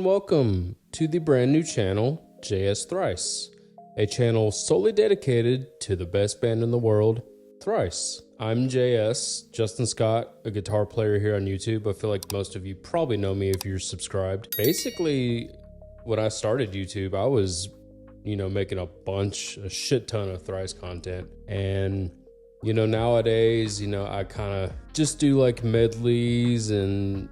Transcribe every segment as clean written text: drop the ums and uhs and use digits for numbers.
and welcome to the brand new channel, Thrice, a channel solely dedicated to the best band in the world, Thrice. I'm Justin Scott, a guitar player here on YouTube. I feel like most of you probably know me if you're subscribed. Basically, when I started YouTube, I was, making a shit ton of Thrice content. And, nowadays, I kind of just do like medleys and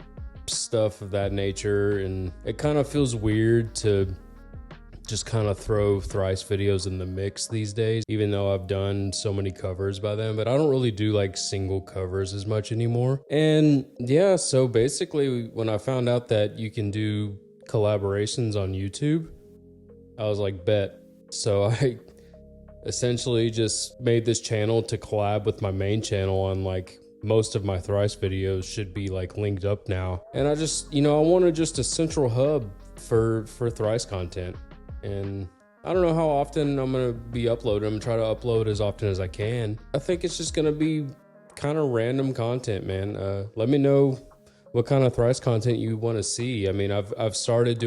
stuff of that nature, and it kind of feels weird to just kind of throw Thrice videos in the mix these days, even though I've done so many covers by them. But I don't really do like single covers as much anymore. And yeah, so basically when I found out that you can do collaborations on YouTube, I was like, bet. So I essentially just made this channel to collab with my main channel on like most of my Thrice videos should be like linked up now. And I just, I wanted just a central hub for Thrice content. And I don't know how often I'm going to be uploading. I'm going to try to upload as often as I can. I think it's just going to be kind of random content, man. Let me know what kind of Thrice content you want to see. I mean, I've started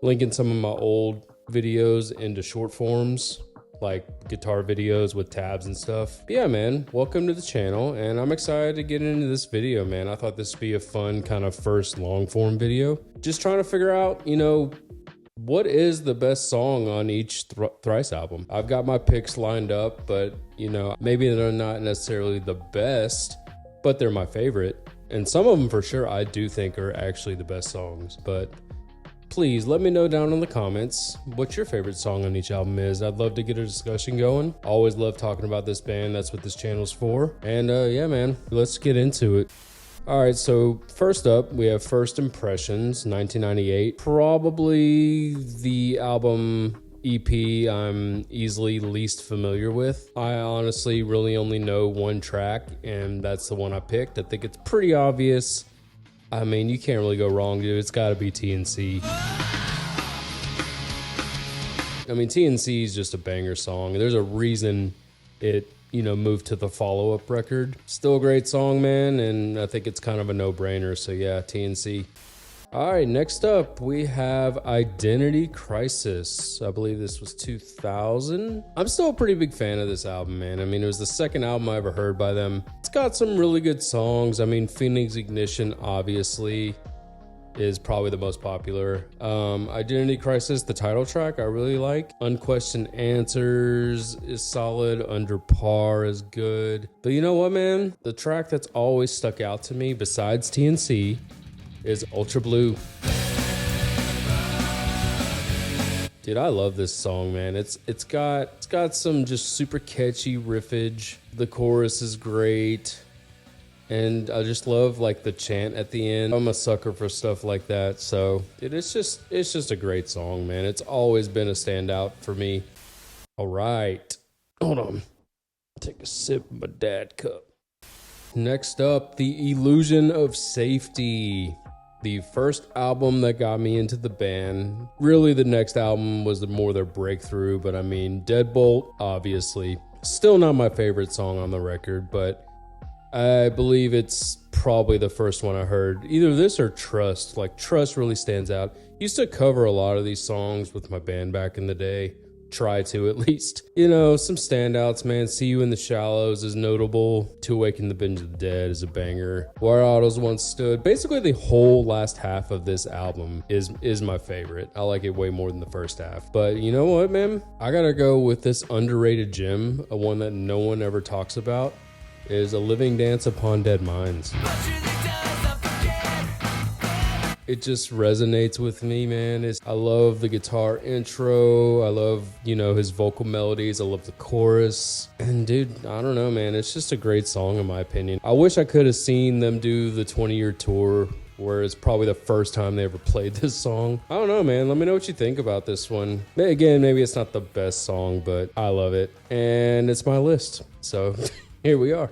linking some of my old videos into short forms, like guitar videos with tabs and stuff. But yeah, man, welcome to the channel, and I'm excited to get into this video, man. I thought this would be a fun kind of first long form video. Just trying to figure out, what is the best song on each Thrice album. I've got my picks lined up, but maybe they're not necessarily the best, but they're my favorite. And some of them for sure I do think are actually the best songs. But please let me know down in the comments what your favorite song on each album is. I'd love to get a discussion going. Always love talking about this band. That's what this channel's for. And yeah, man, let's get into it. All right, so first up, we have First Impressions, 1998. Probably the album EP I'm easily least familiar with. I honestly really only know one track, and that's the one I picked. I think it's pretty obvious. I mean, you can't really go wrong, dude. It's got to be TNC. I mean, TNC is just a banger song. There's a reason it, moved to the follow-up record. Still a great song, man, and I think it's kind of a no-brainer. So yeah, TNC. All right, next up, we have Identity Crisis. I believe this was 2000. I'm still a pretty big fan of this album, man. I mean, it was the second album I ever heard by them. It's got some really good songs. I mean, Phoenix Ignition, obviously, is probably the most popular. Identity Crisis, the title track, I really like. Unquestioned Answers is solid. Under Par is good. But you know what, man? The track that's always stuck out to me, besides TNC, is Ultra Blue. Dude, I love this song, man. It's got some just super catchy riffage. The chorus is great. And I just love like the chant at the end. I'm a sucker for stuff like that. So it's just a great song, man. It's always been a standout for me. All right. Hold on. Take a sip of my dad cup. Next up, The Illusion of Safety. The first album that got me into the band. Really, the next album was more their breakthrough, but I mean, Deadbolt, obviously. Still not my favorite song on the record, but I believe it's probably the first one I heard. Either this or Trust. Like, Trust really stands out. Used to cover a lot of these songs with my band back in the day. Try to, at least. Some standouts, man. See You in the Shallows is notable. To Awaken the Binge of the Dead is a banger. Where Autos Once Stood. Basically, the whole last half of this album is my favorite. I like it way more than the first half. But you know what, man? I gotta go with this underrated gem, a one that no one ever talks about, is A Living Dance Upon Dead Minds. It just resonates with me, man. I love the guitar intro. I love, his vocal melodies. I love the chorus. And dude, I don't know, man. It's just a great song in my opinion. I wish I could have seen them do the 20-year tour, where it's probably the first time they ever played this song. I don't know, man. Let me know what you think about this one. Again, maybe it's not the best song, but I love it. And it's my list. So here we are.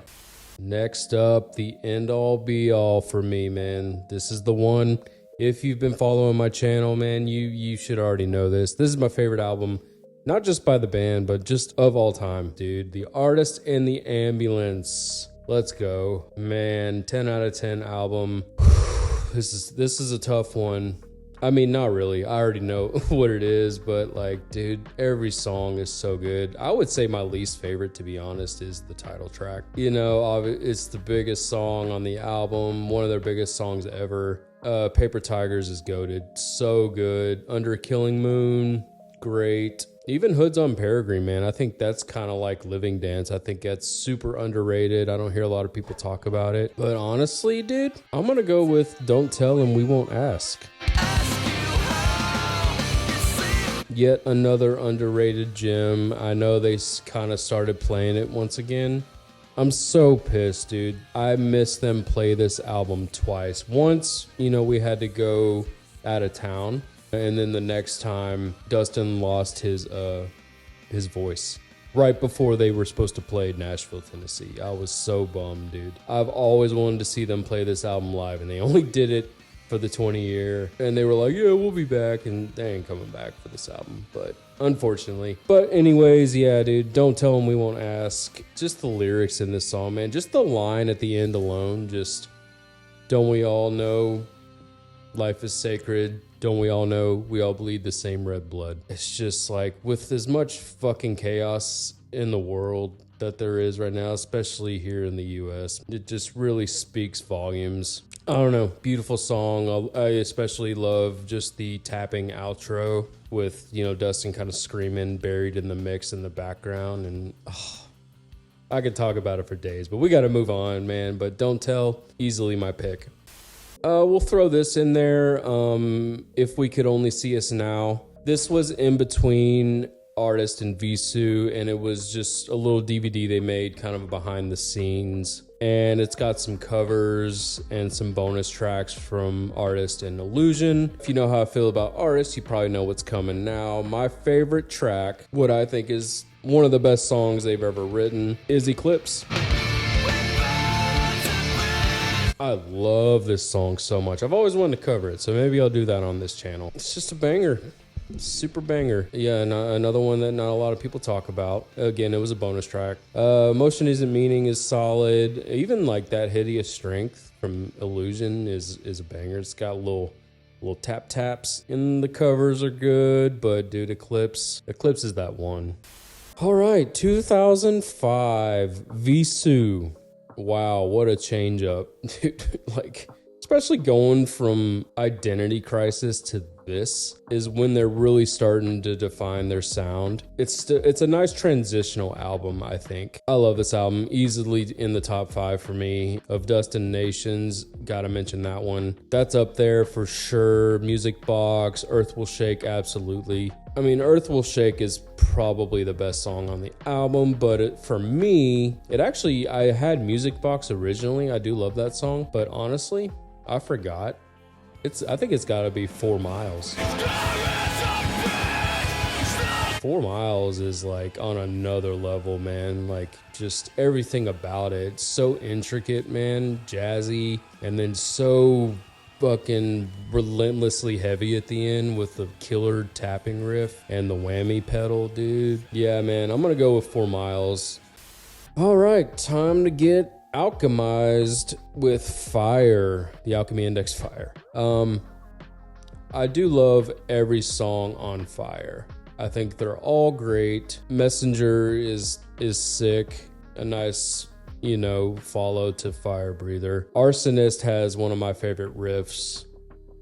Next up, the end-all be-all for me, man. This is the one. If you've been following my channel, man, you should already know this. This is my favorite album, not just by the band, but just of all time, dude. The Artist and the Ambulance. Let's go. Man, 10 out of 10 album. This is a tough one. I mean, not really. I already know what it is, but like, dude, every song is so good. I would say my least favorite, to be honest, is the title track. You know, it's the biggest song on the album, one of their biggest songs ever. Paper Tigers is goated. So good. Under a Killing Moon, great. Even Hoods on Peregrine, man. I think that's kind of like Living Dance. I think that's super underrated. I don't hear a lot of people talk about it. But honestly, dude, I'm going to go with Don't Tell and We Won't Ask. Yet another underrated gem. I know they kind of started playing it once again. I'm so pissed, dude. I missed them play this album twice. Once, you know, we had to go out of town. And then the next time, Dustin lost his voice right before they were supposed to play Nashville, Tennessee. I was so bummed, dude. I've always wanted to see them play this album live, and they only did it for the 20 year. And they were like, yeah, we'll be back. And they ain't coming back for this album, but unfortunately. But anyways, yeah, dude, Don't Tell Them We Won't Ask. Just the lyrics in this song, man. Just the line at the end alone. Just, don't we all know life is sacred? Don't we all know we all bleed the same red blood? It's just like, with as much fucking chaos in the world that there is right now, especially here in the US, it just really speaks volumes. I don't know, beautiful song. I especially love just the tapping outro with, you know, Dustin kind of screaming buried in the mix in the background. And I could talk about it for days, but we got to move on, man. But Don't Tell, easily my pick. We'll throw this in there. If We Could Only See Us Now. This was in between Artist and Vheissu, and it was just a little DVD they made, kind of behind the scenes. And it's got some covers and some bonus tracks from Artist and Illusion. If you know how I feel about Artist, you probably know what's coming now. My favorite track, what I think is one of the best songs they've ever written, is Eclipse. I love this song so much. I've always wanted to cover it, so maybe I'll do that on this channel. It's just a banger. Super banger. Yeah, another one that not a lot of people talk about. Again, it was a bonus track. Motion Isn't Meaning is solid. Even like that Hideous Strength from Illusion is a banger. It's got little tap taps, and the covers are good, but dude, Eclipse is that one. All right, 2005, Vheissu. Wow, what a change up. Dude, like, especially going from Identity Crisis to this is when they're really starting to define their sound. It's a nice transitional album, I think. I love this album. Easily in the top 5 for me. Of Dust and Nations, gotta mention that one. That's up there for sure. Music Box, Earth Will Shake, absolutely. I mean, Earth Will Shake is probably the best song on the album, but for me, I had Music Box originally. I do love that song, but honestly, I forgot. I think it's gotta be 4 Miles. 4 Miles is like on another level, man. Like, just everything about it. So intricate, man. Jazzy, and then so fucking relentlessly heavy at the end with the killer tapping riff and the whammy pedal, dude. Yeah, man, I'm gonna go with 4 Miles. All right, time to get alchemized with Fire, the Alchemy Index Fire. I do love every song on Fire. I think they're all great. Messenger is sick. A nice, you know, follow to Fire Breather. Arsonist has one of my favorite riffs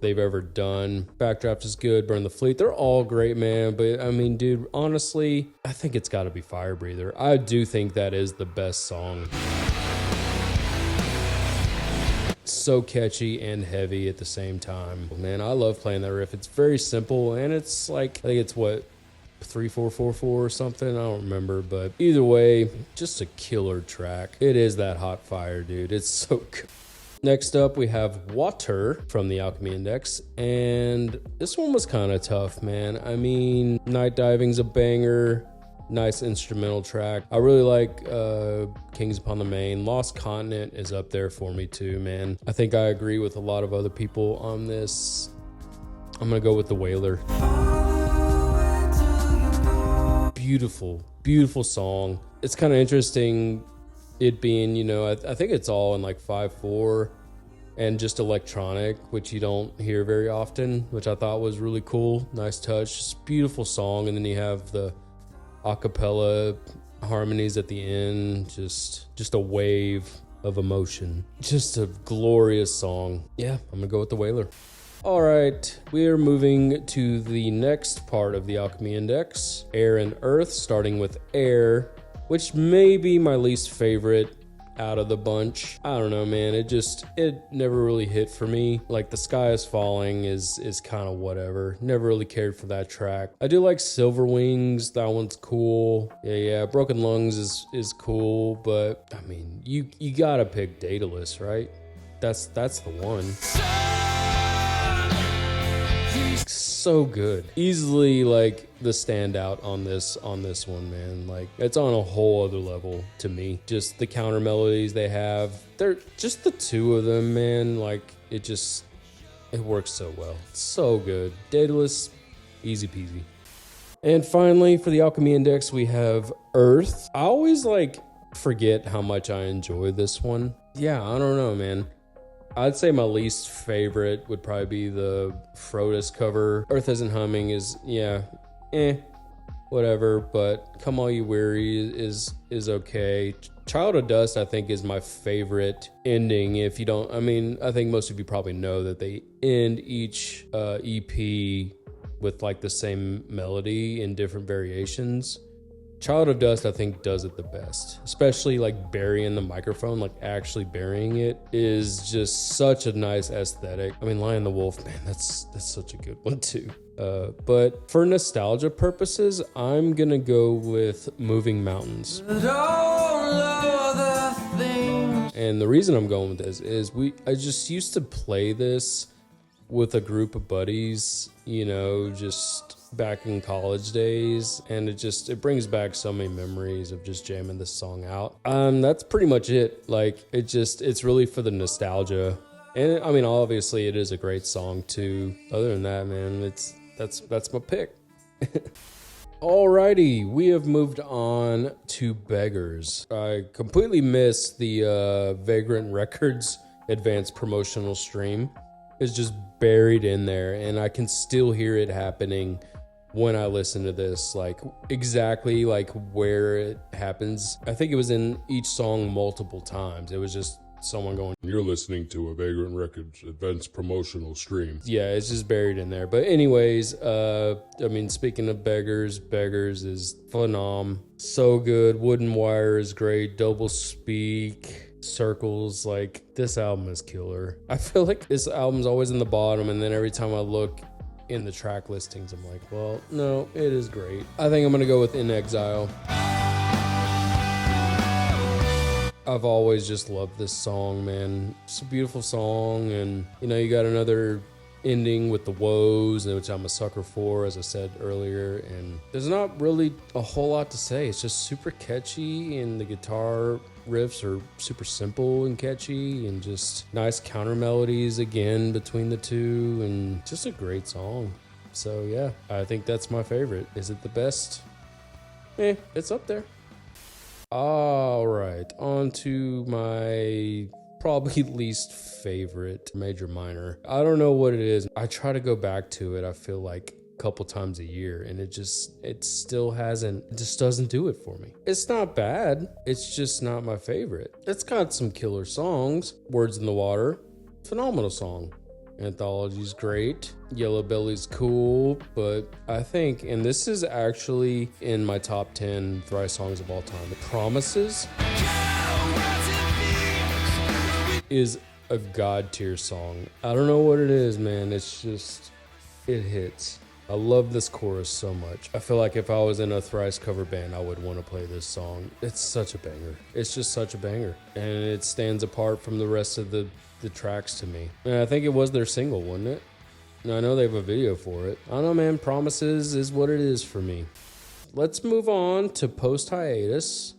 they've ever done. Backdraft is good. Burn the Fleet. They're all great, man. But I mean, dude, honestly, I think it's got to be Fire Breather. I do think that is the best song. So catchy and heavy at the same time. Man, I love playing that riff. It's very simple, and it's like, I think it's what, 3-4-4-4 or something, I don't remember, but either way, just a killer track. It is that hot fire, dude. It's so good. Next up, we have Water from the Alchemy Index, and this one was kind of tough, man. I mean, Night Diving's a banger. Nice instrumental track. I really like Kings Upon the Main. Lost Continent is up there for me too, man. I think I agree with a lot of other people on this. I'm gonna go with The Wailer. Beautiful, beautiful song. It's kind of interesting it being, you know, I think it's all in like 5/4, and just electronic, which you don't hear very often, which I thought was really cool. Nice touch, just beautiful song. And then you have the a cappella harmonies at the end, just a wave of emotion. Just a glorious song. Yeah, I'm gonna go with the Wailer. All right, we are moving to the next part of the Alchemy Index, Air and Earth, starting with Air, which may be my least favorite out of the bunch. I don't know, man. It never really hit for me. Like, The Sky is Falling is kind of whatever. Never really cared for that track. I do like Silver Wings. That one's cool. Yeah. Broken Lungs is cool, but I mean, you gotta pick Daedalus, right? That's the one. So good. Easily like the standout on this one, man. Like, it's on a whole other level to me. Just the counter melodies they have. They're just the two of them, man. Like, it works so well. It's so good. Daedalus, easy peasy. And finally, for the Alchemy Index, we have Earth. I always forget how much I enjoy this one. Yeah, I don't know, man. I'd say my least favorite would probably be the Frodis cover. Earth Isn't Humming is, whatever, but Come All You Weary is okay. Child of Dust, I think, is my favorite ending. If you don't, I mean, I think most of you probably know that they end each EP with the same melody in different variations. Child of Dust, I think, does it the best, especially burying the microphone, actually burying it is just such a nice aesthetic. I mean, Lion the Wolf, man, that's such a good one too. But for nostalgia purposes, I'm gonna go with Moving Mountains. And the reason I'm going with this is I just used to play this with a group of buddies, just back in college days, and it brings back so many memories of just jamming this song out. That's pretty much it. It's really for the nostalgia, and I mean, obviously it is a great song too. Other than that, man, that's my pick. Alrighty, we have moved on to Beggars. I completely missed the Vagrant Records advanced promotional stream. It's just buried in there, and I can still hear it happening when I listen to this, exactly where it happens. I think it was in each song multiple times. It was just someone going, "You're listening to a Vagrant Records advanced promotional stream." Yeah, it's just buried in there. But anyways, I mean, speaking of Beggars is phenom. So good. Wooden Wire is great. Double Speak. Circles, this album is killer. I feel like this album's always in the bottom, and then every time I look in the track listings, I'm like, well, no, it is great. I think I'm gonna go with In Exile. I've always just loved this song, man. It's a beautiful song, and you got another ending with the woes, which I'm a sucker for, as I said earlier, and there's not really a whole lot to say. It's just super catchy, and the guitar riffs are super simple and catchy, and just nice counter melodies again between the two, and just a great song. So yeah, I think that's my favorite. Is it the best? It's up there. All right, on to my probably least favorite, Major Minor. I don't know what it is. I try to go back to it, I feel like a couple times a year, and it just doesn't do it for me. It's not bad, it's just not my favorite. It's got some killer songs. Words in the Water, phenomenal song. Anthology's great. Yellow Belly's cool, but I think, and this is actually in my top 10 Thrice songs of all time, Promises is a god tier song. I don't know what it is, man. It's just, it hits. I love this chorus so much. I feel like if I was in a Thrice cover band, I would want to play this song. It's such a banger. It's just such a banger. And it stands apart from the rest of the tracks to me. And I think it was their single, wasn't it? And I know they have a video for it. I don't know, man. Promises is what it is for me. Let's move on to Post Hiatus.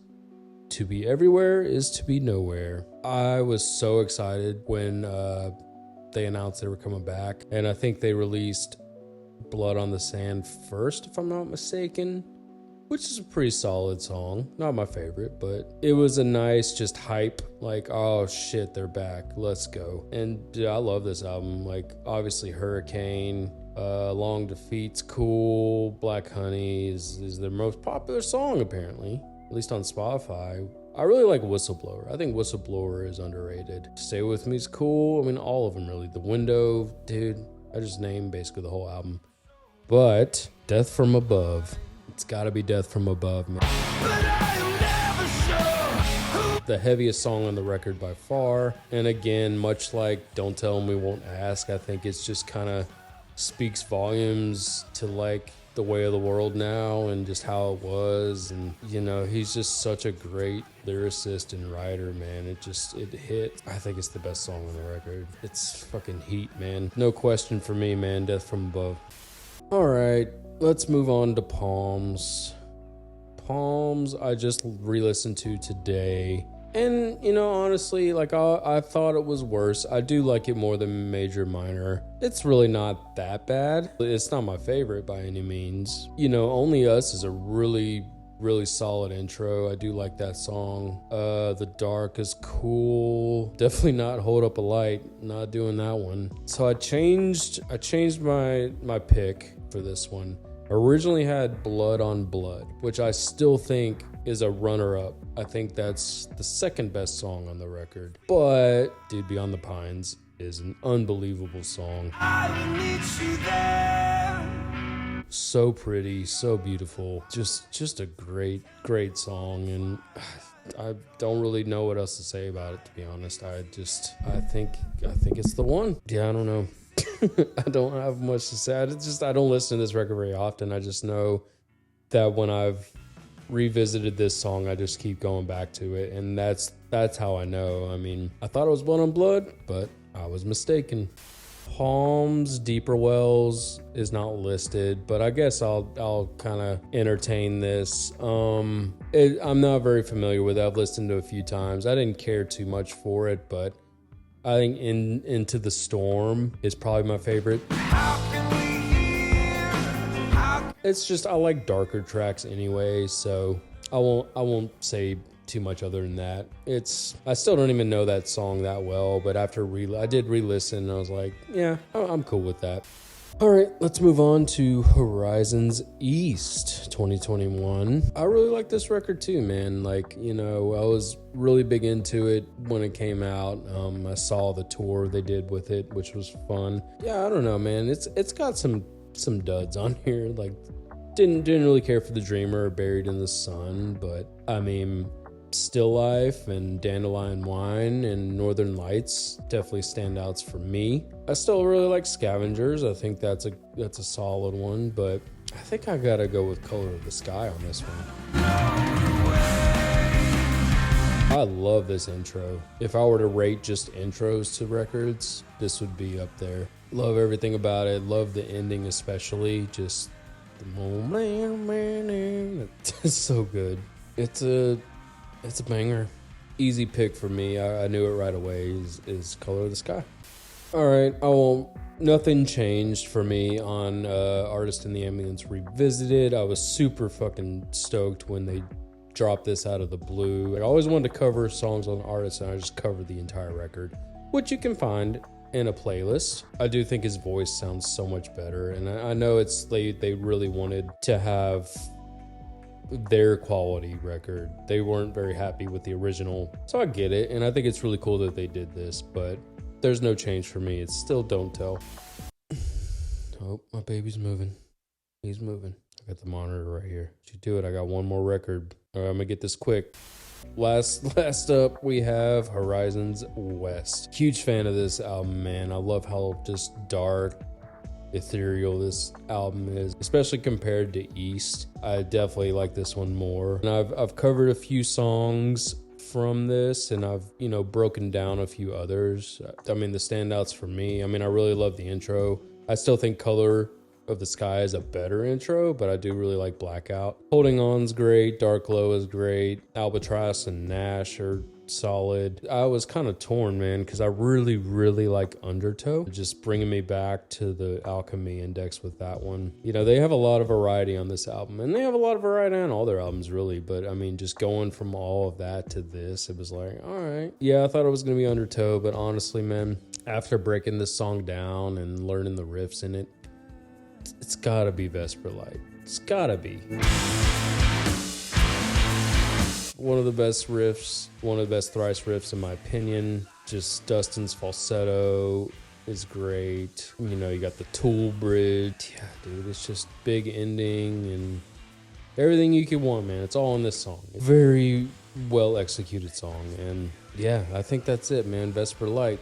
To Be Everywhere is to Be Nowhere. I was so excited when they announced they were coming back. And I think they released Blood on the Sand first, if I'm not mistaken, which is a pretty solid song. Not my favorite, but it was a nice just hype. Like, oh shit, they're back. Let's go. And dude, I love this album. Like, obviously Hurricane, Long Defeat's cool. Black Honey is their most popular song, apparently, at least on Spotify. I really like Whistleblower. I think Whistleblower is underrated. Stay With Me's cool. I mean, all of them really. The Window, dude. I just named basically the whole album. But Death From Above. It's gotta be Death From Above, man. The heaviest song on the record by far. And again, much like Don't Tell 'Em We Won't Ask, I think it's just kind of speaks volumes to like the way of the world now and just how it was. And you know, he's just such a great lyricist and writer, man. It hit. I think it's the best song on the record. It's fucking heat, man. No question for me, man. Death From Above. All right, let's move on to Palms. Palms I just re-listened to today. And, you know, honestly, like, I thought it was worse. I do like it more than Major Minor. It's really not that bad. It's not my favorite by any means. You know, Only Us is a really, really solid intro. I do like that song. The Dark is cool. Definitely not Hold Up a Light. Not doing that one. So I changed my pick for this one. Originally had Blood on Blood, which I still think is a runner-up. I think that's the second best song on the record. But Dude Beyond the Pines is an unbelievable song. I need you there. So pretty, so beautiful. Just a great song, and I don't really know what else to say about it, to be honest. I think it's the one. Yeah, I don't know. I don't have much to say. I don't listen to this record very often. I just know that when I've revisited this song, I just keep going back to it, and that's how I know. I mean, I thought it was Blood on Blood, but I was mistaken. Palms, Deeper Wells is not listed, but I guess I'll kind of entertain this. I'm not very familiar with it. I've listened to it a few times. I didn't care too much for it, but I think Into the Storm is probably my favorite. It's just, I like darker tracks anyway, so I won't say too much other than that. I still don't even know that song that well, but after I did re-listen, and I was like, yeah, I'm cool with that. All right, let's move on to Horizons East 2021. I really like this record too, man. Like, you know, I was really big into it when it came out. I saw the tour they did with it, which was fun. Yeah, I don't know, man. It's got some duds on here. Like, didn't really care for The Dreamer or Buried in the Sun, but I mean, Still Life and Dandelion Wine and Northern Lights definitely standouts for me. I still really like Scavengers. I think that's a solid one, but I think I gotta go with Color of the Sky on this one. I love this intro. If I were to rate just intros to records, this would be up there. Love everything about it. Love the ending especially. Just the moment. It's so good. It's a banger. Easy pick for me. I knew it right away. Is Color of the Sky. All right. Nothing changed for me on Artist in the Ambulance Revisited. I was super fucking stoked when they dropped this out of the blue. I always wanted to cover songs on artists, and I just covered the entire record, which you can find in a playlist. I do think his voice sounds so much better, and I know they really wanted to have their quality record. They weren't very happy with the original, so I get it, and I think it's really cool that they did this, but there's no change for me. It's still Don't Tell. Oh, my baby's moving. He's moving. I got the monitor right here. Should do it. I got one more record. All right, I'm gonna get this quick. Last up, we have Horizons West. Huge fan of this album, man. I love how just dark, ethereal this album is, especially compared to East. I definitely like this one more. And I've covered a few songs from this, and I've, you know, broken down a few others. I mean, the standouts for me, I mean, I really love the intro. I still think Color of the Sky is a better intro, but I do really like Blackout. Holding On's great. Dark Low is great. Albatross and Nash are solid. I was kind of torn, man, because I really, really like Undertow. Just bringing me back to the Alchemy index with that one. You know, they have a lot of variety on this album, and they have a lot of variety on all their albums, really. But I mean, just going from all of that to this, it was like, all right. Yeah, I thought it was going to be Undertow, but honestly, man, after breaking this song down and learning the riffs in it, it's gotta be Vesper Light. It's gotta be. One of the best riffs, one of the best Thrice riffs in my opinion. Just Dustin's falsetto is great. You know, you got the Tool bridge. Yeah, dude, it's just big ending and everything you could want, man. It's all in this song. Very well executed song. And yeah, I think that's it, man. Vesper Light.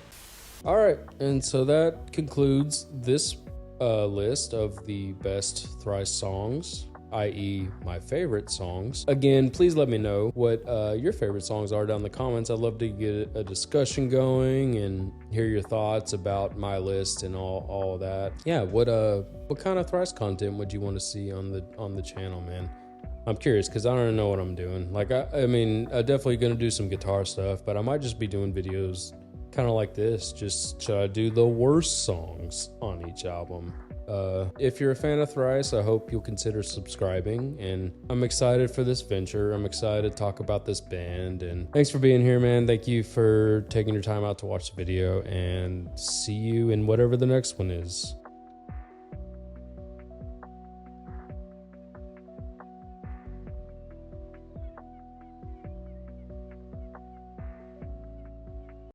All right, and so that concludes this list of the best Thrice songs, i.e. my favorite songs. Again, please let me know what your favorite songs are down in the comments. I'd love to get a discussion going and hear your thoughts about my list and all of that. Yeah, what kind of Thrice content would you want to see on the channel, man? I'm curious because I don't know what I'm doing. Like, I mean, I'm definitely going to do some guitar stuff, but I might just be doing videos kind of like this. Just try to do the worst songs on each album. If you're a fan of Thrice, I hope you'll consider subscribing, and I'm excited for this venture. I'm excited to talk about this band, and thanks for being here, man. Thank you for taking your time out to watch the video, and see you in whatever the next one is.